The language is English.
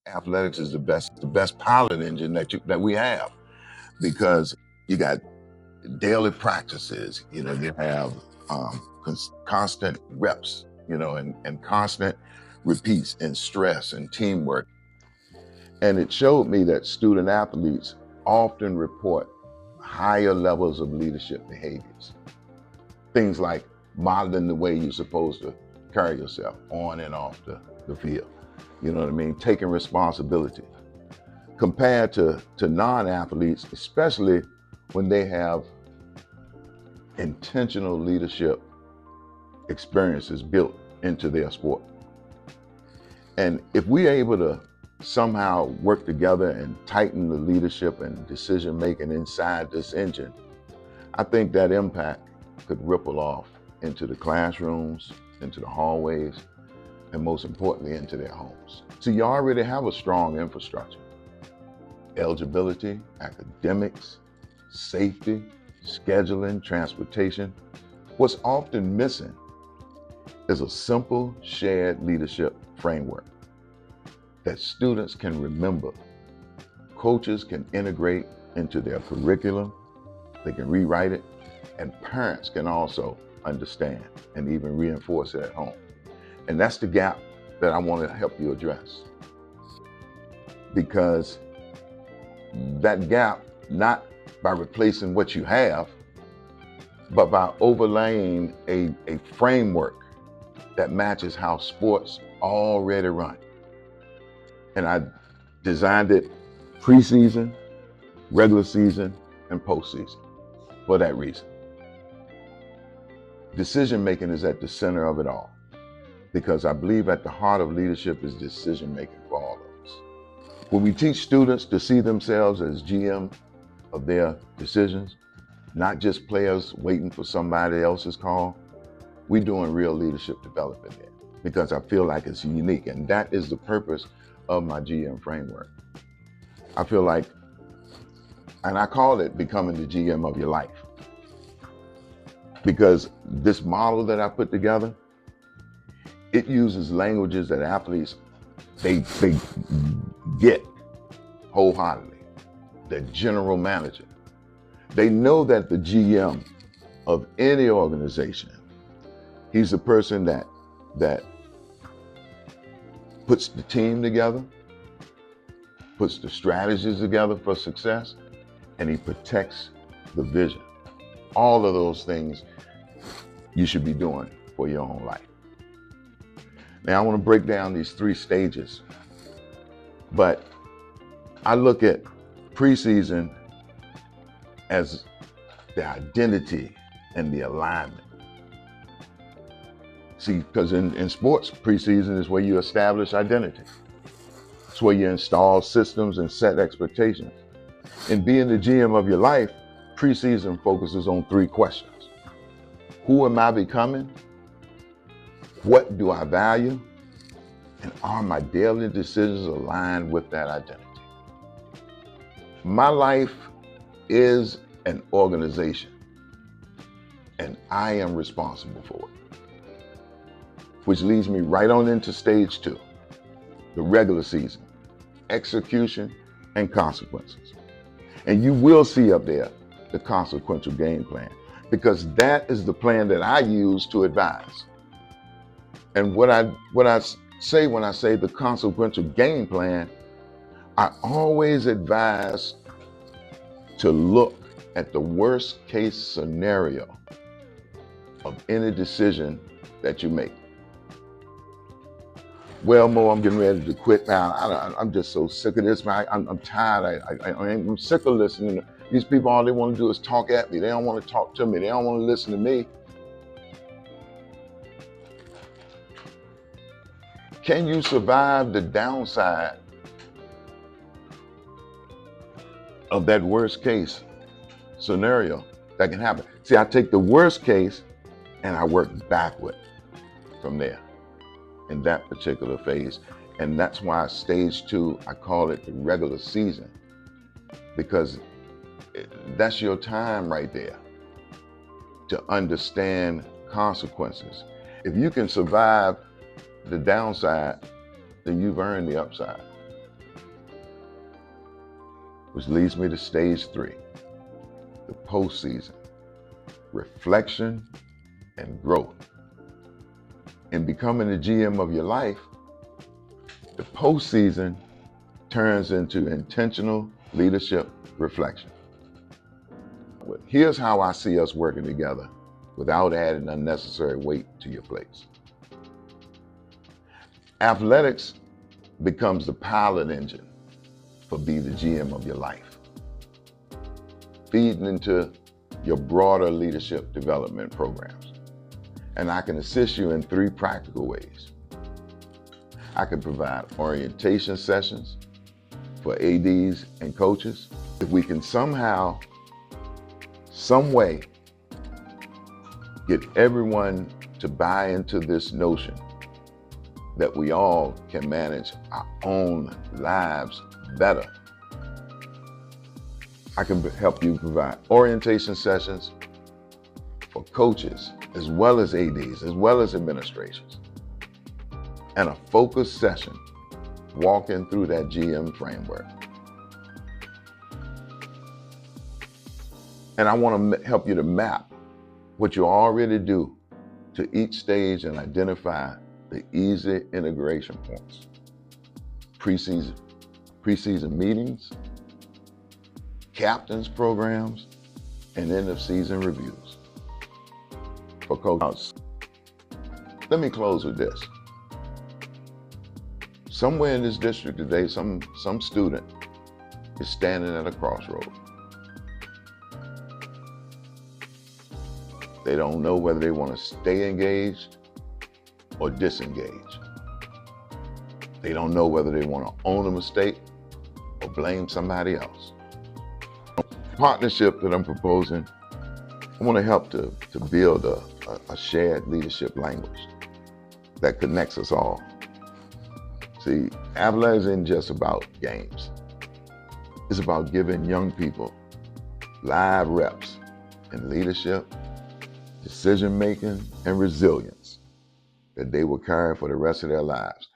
athletics is the best pilot engine that we have, because you got daily practices. You have constant reps, and constant repeats and stress and teamwork. And it showed me that student athletes often report higher levels of leadership behaviors. Things like modeling the way you're supposed to carry yourself on and off the field. You know what I mean? Taking responsibility. Compared to non-athletes, especially when they have intentional leadership experiences built into their sport. And if we're able to somehow work together and tighten the leadership and decision making inside this engine, I think that impact could ripple off into the classrooms, into the hallways, and most importantly, into their homes. So you already have a strong infrastructure. Eligibility, academics, safety, scheduling, transportation. What's often missing is a simple shared leadership framework that students can remember, coaches can integrate into their curriculum, they can rewrite it, and parents can also understand and even reinforce it at home. And that's the gap that I want to help you address. Because that gap, not by replacing what you have, but by overlaying a framework that matches how sports already run. And I designed it preseason, regular season, and postseason for that reason. Decision making is at the center of it all, because I believe at the heart of leadership is decision making for all of us. When we teach students to see themselves as GM of their decisions, not just players waiting for somebody else's call, we're doing real leadership development there, because I feel like it's unique. And that is the purpose of my GM framework. I feel like, and I call it becoming the GM of your life, because this model that I put together, it uses languages that athletes, they get wholeheartedly. The general manager, they know that the GM of any organization, he's the person that puts the team together, puts the strategies together for success, and he protects the vision. All of those things you should be doing for your own life. Now, I want to break down these 3 stages, but I look at preseason as the identity and the alignment. See, because in sports, preseason is where you establish identity. It's where you install systems and set expectations. In being the GM of your life, preseason focuses on 3 questions. Who am I becoming? What do I value? And are my daily decisions aligned with that identity? My life is an organization, and I am responsible for it. Which leads me right on into stage 2, the regular season, execution and consequences. And you will see up there the consequential game plan, because that is the plan that I use to advise. And what I say when I say the consequential game plan, I always advise to look at the worst case scenario of any decision that you make. Well, Mo, I'm getting ready to quit now. I'm just so sick of this, man. I'm tired. I'm sick of listening. These people, all they want to do is talk at me. They don't want to talk to me. They don't want to listen to me. Can you survive the downside of that worst case scenario that can happen? See, I take the worst case and I work backward from there in that particular phase. And that's why stage 2, I call it the regular season, because that's your time right there to understand consequences. If you can survive the downside, then you've earned the upside. which leads me to stage 3, the postseason, reflection and growth. In becoming the GM of your life, the postseason turns into intentional leadership reflection. Here's how I see us working together without adding unnecessary weight to your plates. Athletics becomes the pilot engine for be the GM of your life, feeding into your broader leadership development programs. And I can assist you in 3 practical ways. I can provide orientation sessions for ADs and coaches. If we can somehow, some way, get everyone to buy into this notion that we all can manage our own lives better, I can help you provide orientation sessions for coaches, as well as ADs, as well as administrations, and a focused session walking through that GM framework. And I want to help you to map what you already do to each stage and identify the easy integration points. Preseason meetings, captains programs, and end of season reviews for coaches. Let me close with this. Somewhere in this district today, some student is standing at a crossroad. They don't know whether they want to stay engaged or disengage. They don't know whether they want to own a mistake or blame somebody else. The partnership that I'm proposing, I want to help to build a shared leadership language that connects us all. See, athletics isn't just about games. It's about giving young people live reps in leadership, decision-making, and resilience that they will carry for the rest of their lives.